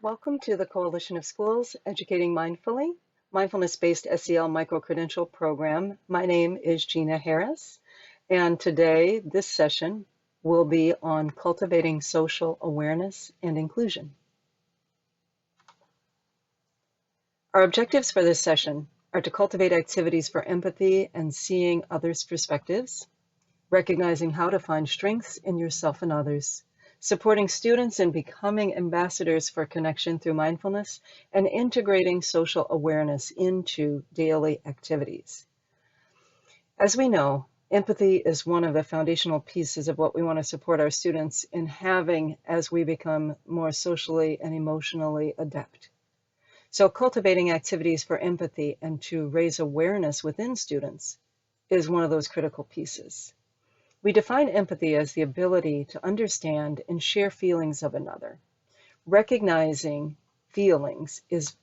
Welcome to the Coalition of Schools Educating Mindfully, mindfulness-based SEL micro-credential program. My name is Gina Harris, and today this session will be on cultivating social awareness and inclusion. Our objectives for this session are to cultivate activities for empathy and seeing others' perspectives, recognizing how to find strengths in yourself and others, supporting students in becoming ambassadors for connection through mindfulness, and integrating social awareness into daily activities. As we know, empathy is one of the foundational pieces of what we want to support our students in having as we become more socially and emotionally adept. So cultivating activities for empathy and to raise awareness within students is one of those critical pieces. We define empathy as the ability to understand and share feelings of another. Recognizing feelings is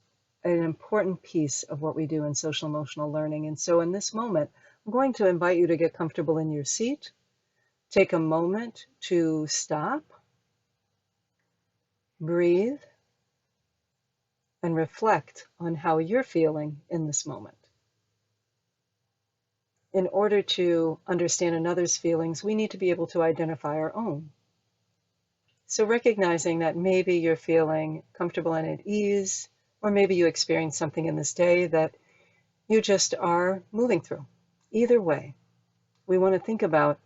an important piece of what we do in social emotional learning. And so in this moment, I'm going to invite you to get comfortable in your seat, take a moment to stop, breathe, and reflect on how you're feeling in this moment. In order to understand another's feelings, we need to be able to identify our own. So recognizing that maybe you're feeling comfortable and at ease, or maybe you experience something in this day that you just are moving through. Either way, we want to think about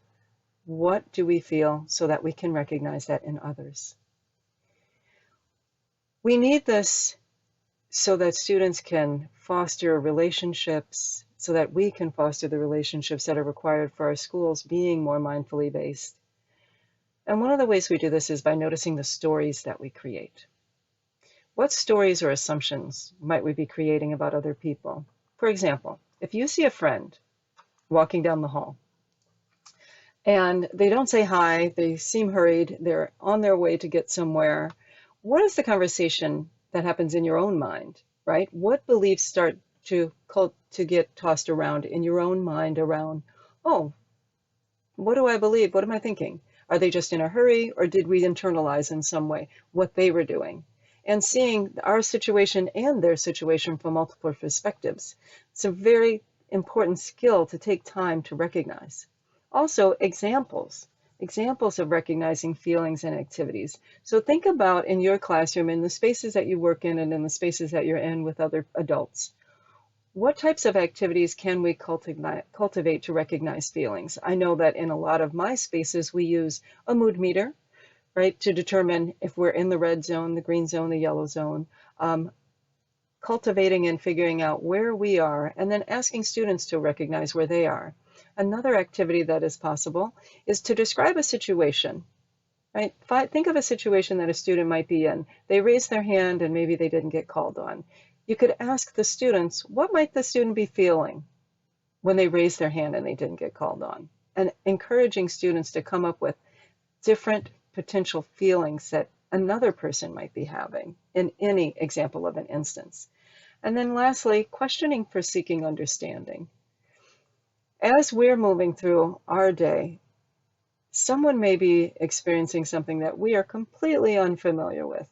what do we feel so that we can recognize that in others. We need this so that students can foster relationships, so that we can foster the relationships that are required for our schools being more mindfully based. And one of the ways we do this is by noticing the stories that we create. What stories or assumptions might we be creating about other people? For example, if you see a friend walking down the hall and they don't say hi, they seem hurried, they're on their way to get somewhere, what is the conversation that happens in your own mind, right? What beliefs start to get tossed around in your own mind around, oh, what do I believe? What am I thinking? Are they just in a hurry, or did we internalize in some way what they were doing? And seeing our situation and their situation from multiple perspectives. It's a very important skill to take time to recognize. Also, examples of recognizing feelings and activities. So think about in your classroom, in the spaces that you work in and in the spaces that you're in with other adults. What types of activities can we cultivate to recognize feelings? I know that in a lot of my spaces, we use a mood meter, right, to determine if we're in the red zone, the green zone, the yellow zone, cultivating and figuring out where we are, and then asking students to recognize where they are. Another activity that is possible is to describe a situation, right? Think of a situation that a student might be in. They raise their hand and maybe they didn't get called on. You could ask the students, what might the student be feeling when they raise their hand and they didn't get called on? And encouraging students to come up with different potential feelings that another person might be having in any example of an instance. And then lastly, questioning for seeking understanding. As we're moving through our day, someone may be experiencing something that we are completely unfamiliar with.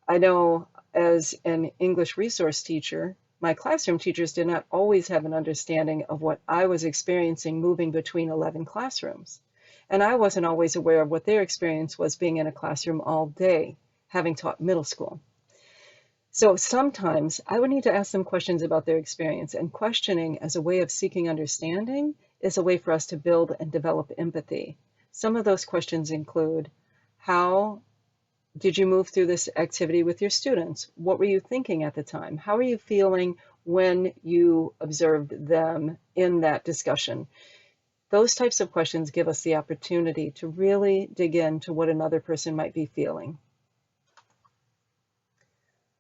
I know as an English resource teacher, my classroom teachers did not always have an understanding of what I was experiencing moving between 11 classrooms. And I wasn't always aware of what their experience was being in a classroom all day, having taught middle school. So sometimes I would need to ask them questions about their experience, and questioning as a way of seeking understanding is a way for us to build and develop empathy. Some of those questions include, how did you move through this activity with your students? What were you thinking at the time? How are you feeling when you observed them in that discussion? Those types of questions give us the opportunity to really dig into what another person might be feeling.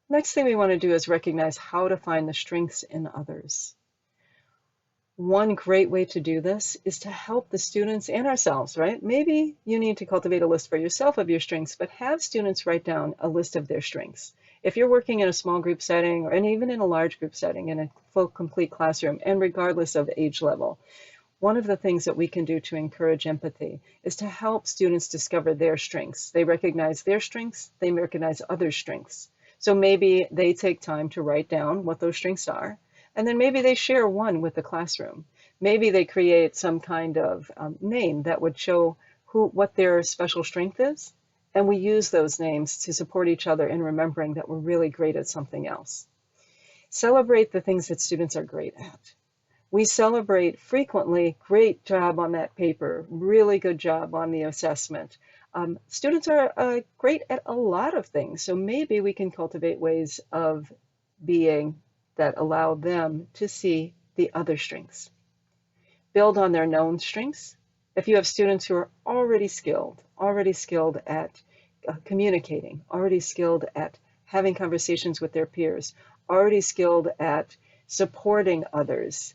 Next thing we want to do is recognize how to find the strengths in others. One great way to do this is to help the students and ourselves, right? Maybe you need to cultivate a list for yourself of your strengths, but have students write down a list of their strengths. If you're working in a small group setting, and even in a large group setting, in a full complete classroom, and regardless of age level, One of the things that we can do to encourage empathy is to help students discover their strengths. They recognize their strengths, they recognize other strengths. So maybe they take time to write down what those strengths are, and then maybe they share one with the classroom. Maybe they create some kind of name that would show what their special strength is, and we use those names to support each other in remembering that we're really great at something else. Celebrate the things that students are great at. We celebrate frequently, great job on that paper, really good job on the assessment. Students are great at a lot of things, so maybe we can cultivate ways of being that allow them to see the other strengths. Build on their known strengths. If you have students who are already skilled at communicating, already skilled at having conversations with their peers, already skilled at supporting others,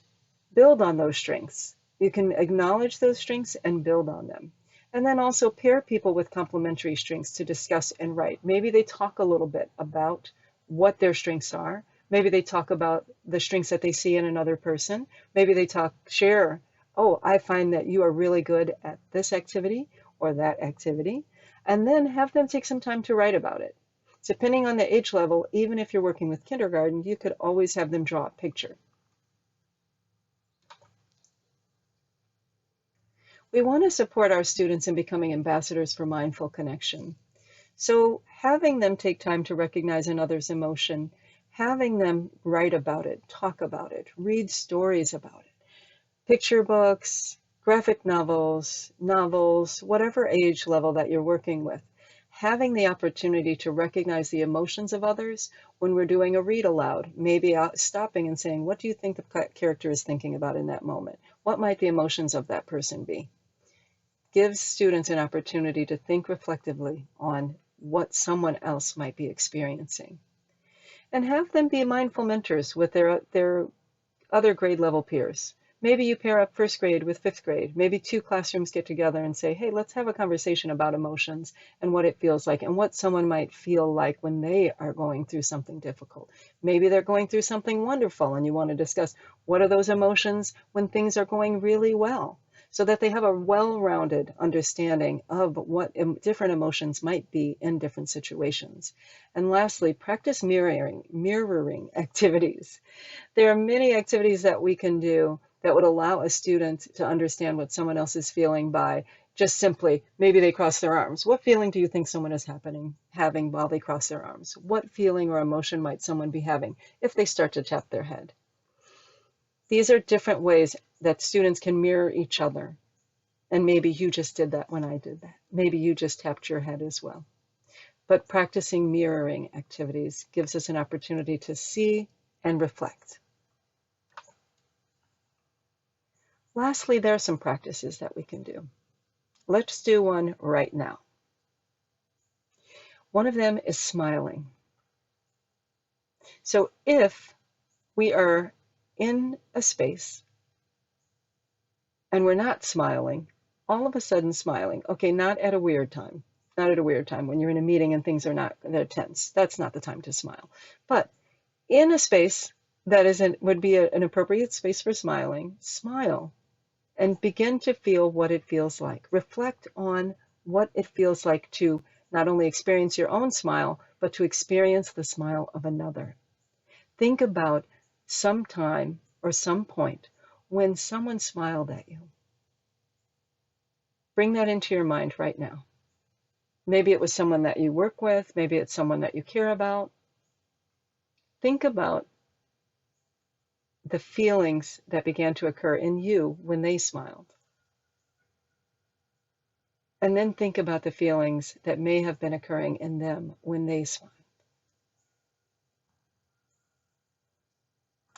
build on those strengths. You can acknowledge those strengths and build on them. And then also pair people with complementary strengths to discuss and write. Maybe they talk a little bit about what their strengths are. Maybe they talk about the strengths that they see in another person. Maybe they share, oh, I find that you are really good at this activity or that activity. And then have them take some time to write about it. Depending on the age level, even if you're working with kindergarten, you could always have them draw a picture. We want to support our students in becoming ambassadors for mindful connection. So having them take time to recognize another's emotion, having them write about it, talk about it, read stories about it, picture books, graphic novels, whatever age level that you're working with, having the opportunity to recognize the emotions of others when we're doing a read aloud, maybe stopping and saying, what do you think the character is thinking about in that moment? What might the emotions of that person be? Gives students an opportunity to think reflectively on what someone else might be experiencing. And have them be mindful mentors with their other grade level peers. Maybe you pair up first grade with fifth grade. Maybe two classrooms get together and say, hey, let's have a conversation about emotions and what it feels like and what someone might feel like when they are going through something difficult. Maybe they're going through something wonderful and you want to discuss what are those emotions when things are going really well, so that they have a well-rounded understanding of what different emotions might be in different situations. And lastly, practice mirroring activities. There are many activities that we can do that would allow a student to understand what someone else is feeling by just simply, maybe they cross their arms. What feeling do you think someone is having while they cross their arms? What feeling or emotion might someone be having if they start to tap their head? These are different ways that students can mirror each other. And maybe you just did that when I did that. Maybe you just tapped your head as well. But practicing mirroring activities gives us an opportunity to see and reflect. Lastly, there are some practices that we can do. Let's do one right now. One of them is smiling. So if we are in a space and we're not smiling, all of a sudden smiling, okay, not at a weird time, when you're in a meeting and things they're tense. That's not the time to smile. But in a space that would be an appropriate space for smiling, smile and begin to feel what it feels like. Reflect on what it feels like to not only experience your own smile, but to experience the smile of another. Think about some time or some point when someone smiled at you. Bring that into your mind right now. Maybe it was someone that you work with, maybe it's someone that you care about. Think about the feelings that began to occur in you when they smiled. And then think about the feelings that may have been occurring in them when they smiled.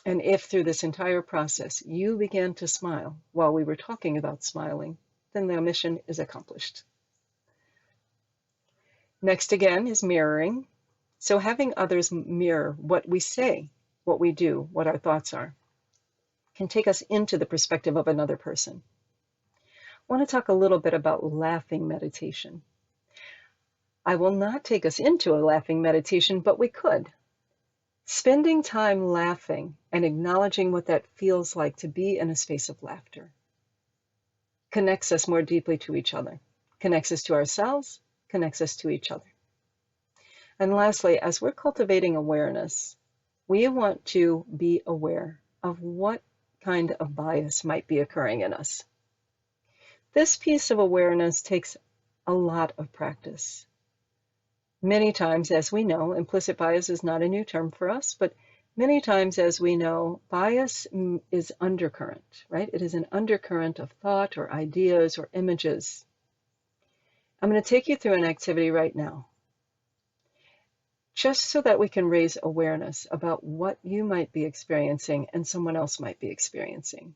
And if through this entire process you began to smile while we were talking about smiling, then the mission is accomplished. Next again is mirroring. So having others mirror what we say, what we do, what our thoughts are, can take us into the perspective of another person. I want to talk a little bit about laughing meditation. I will not take us into a laughing meditation, but we could. Spending time laughing and acknowledging what that feels like to be in a space of laughter. connects us more deeply to each other, connects us to ourselves, connects us to each other. And lastly, as we're cultivating awareness, we want to be aware of what kind of bias might be occurring in us. This piece of awareness takes a lot of practice. Many times, as we know, implicit bias is not a new term for us, but many times, as we know, bias is undercurrent, right? It is an undercurrent of thought or ideas or images. I'm going to take you through an activity right now, just so that we can raise awareness about what you might be experiencing and someone else might be experiencing.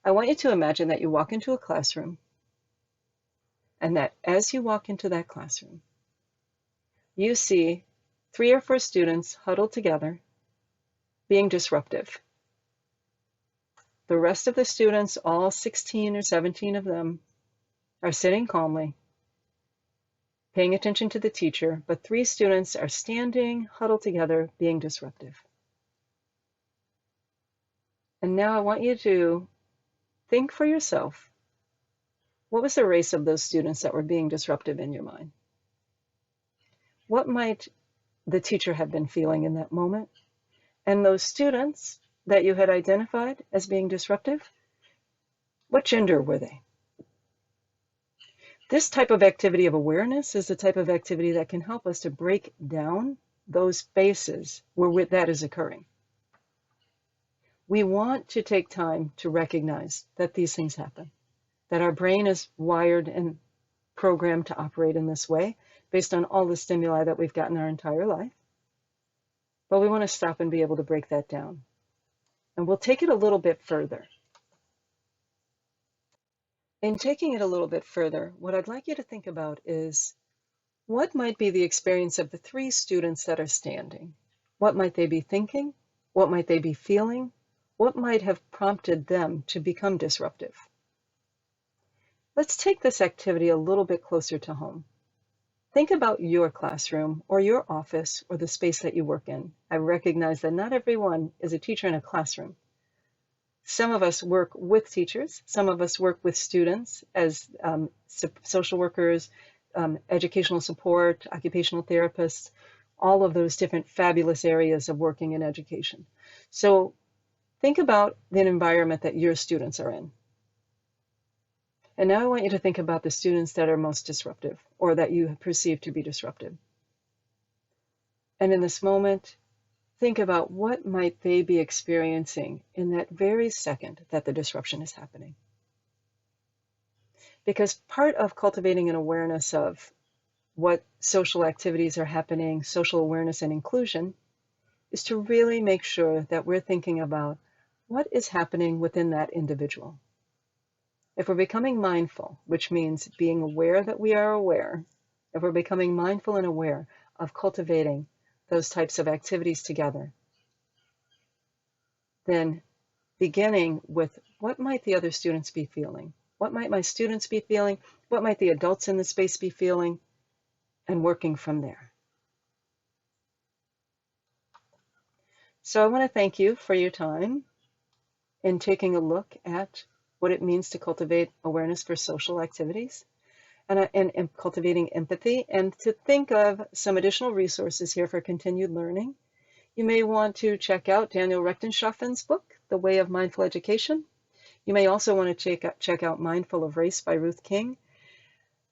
I want you to imagine that you walk into a classroom, and that as you walk into that classroom, you see 3 or 4 students huddled together, being disruptive. The rest of the students, all 16 or 17 of them, are sitting calmly, paying attention to the teacher, but 3 students are standing, huddled together, being disruptive. And now I want you to think for yourself, what was the race of those students that were being disruptive in your mind? What might the teacher have been feeling in that moment? And those students that you had identified as being disruptive, what gender were they? This type of activity of awareness is the type of activity that can help us to break down those spaces where that is occurring. We want to take time to recognize that these things happen, that our brain is wired and programmed to operate in this way based on all the stimuli that we've gotten our entire life. But we want to stop and be able to break that down. And we'll take it a little bit further. In taking it a little bit further, what I'd like you to think about is, what might be the experience of the 3 students that are standing? What might they be thinking? What might they be feeling? What might have prompted them to become disruptive? Let's take this activity a little bit closer to home. Think about your classroom or your office or the space that you work in. I recognize that not everyone is a teacher in a classroom. Some of us work with teachers. Some of us work with students as social workers, educational support, occupational therapists, all of those different fabulous areas of working in education. So think about the environment that your students are in. And now I want you to think about the students that are most disruptive or that you perceive to be disruptive. And in this moment, think about what might they be experiencing in that very second that the disruption is happening. Because part of cultivating an awareness of what social activities are happening, social awareness and inclusion, is to really make sure that we're thinking about what is happening within that individual. If we're becoming mindful, which means being aware that we are aware, if we're becoming mindful and aware of cultivating those types of activities together, then beginning with what might the other students be feeling? What might my students be feeling? What might the adults in the space be feeling? And working from there. So I want to thank you for your time in taking a look at what it means to cultivate awareness for social activities and cultivating empathy, and to think of some additional resources here for continued learning. You may want to check out Daniel Rechtenschaffen's book, The Way of Mindful Education. You may also want to check out Mindful of Race by Ruth King.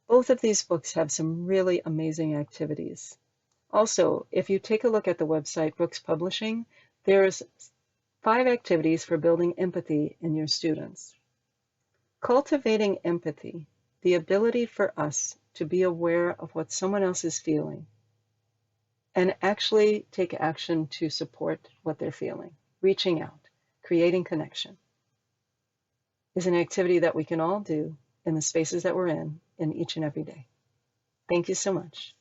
Both of these books have some really amazing activities. Also, if you take a look at the website Brooks Publishing, there's 5 activities for building empathy in your students. Cultivating empathy, the ability for us to be aware of what someone else is feeling and actually take action to support what they're feeling, reaching out, creating connection, is an activity that we can all do in the spaces that we're in each and every day. Thank you so much.